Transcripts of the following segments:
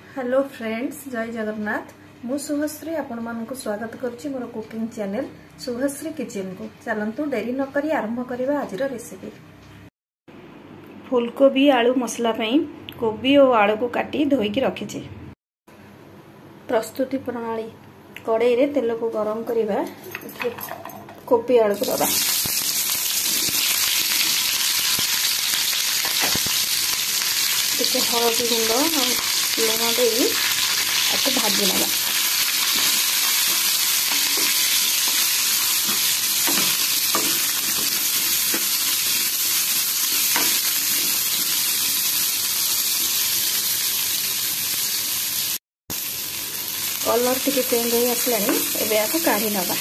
Hello friends, जय जगन्नाथ। मु सुभश्री आपण मानक स्वागत करुच्ची मोर कुकिंग चैनल सुभश्री किचन को। चलंतु डेरी न करी आरंभ करबा आज रेसिपी। फूलकोबी आलू मसला पई कोबी और आलू को काटी धोईकी रखिछि। प्रस्तुति प्रणाली: कड़ाई रे तेल को गरम करबा, कोबी आलू को दबा, टिके हल्दी गुंड और लुण दे आपको भाजी ना। कलर टिके चेंज हो आसलानी, एबे आपको काढ़ी नबा।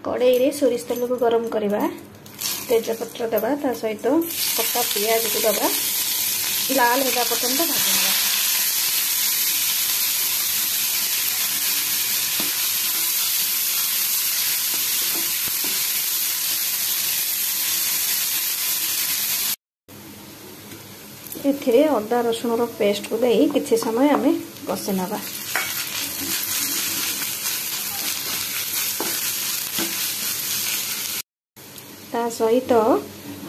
कड़ाई रे सोरिष तेल को गरम करवा, तेजपत्र दबा, ता सहित कटा पियाज को दबा, लाल होगा पर्यंत भाजी नबा। एथिरे अदा रसुण पेस्ट को देई किछि समय आमे कषि नबा। ता सहित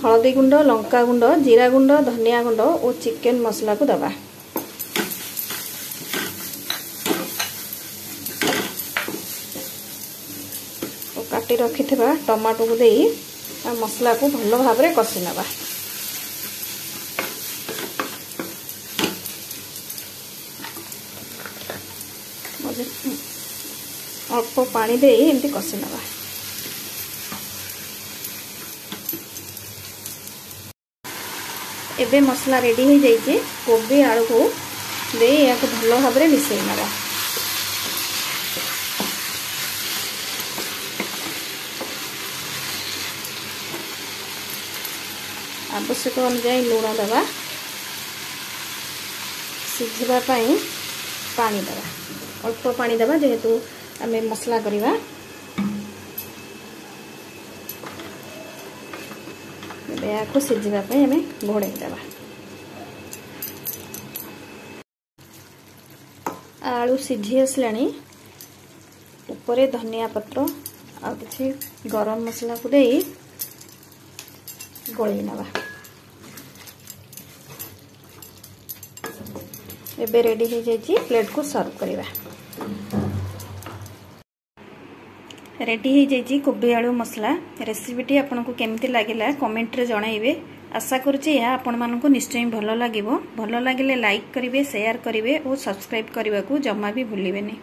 हल्दी गुंड, लंका गुंड, जीरा गुंड, धनिया गुंड और चिकन मसला को दबा। काटी रखिथिबा टमाटो को देई मसला को भलो भाबरे कषि नबा। अल्प पानी दे एमती कषि नबा। एबे मसला रेडी हो जाइए। कोबी आलू को दे या भलो भाव में मिसई नबा। आवश्यक अनुसार लुण दबा, सिझिबा पई पानी दबा, अल्प पानी दबा जेहेतु आमे मसला करवा। को सिझिबा पई आमे घोड़े दबा। आलू सिझी आसलानी, ऊपर धनिया पत्र आ किछि गरम मसला को देई गोळी नबा। एबे रेडी हो जाइए, प्लेट को सर्व करवा। रेडी हो जाइए कोबी आलू मसला। रेसिपीटी आपको केमती लगिला कमेंट रे जणाइबे। आशा करुच्ची यह आपण मानकु निश्चय भल लागिबो। भल लागिले लाइक करिवे, शेयर करिवे और सब्सक्राइब करने को जमा भी भूलिबेनी।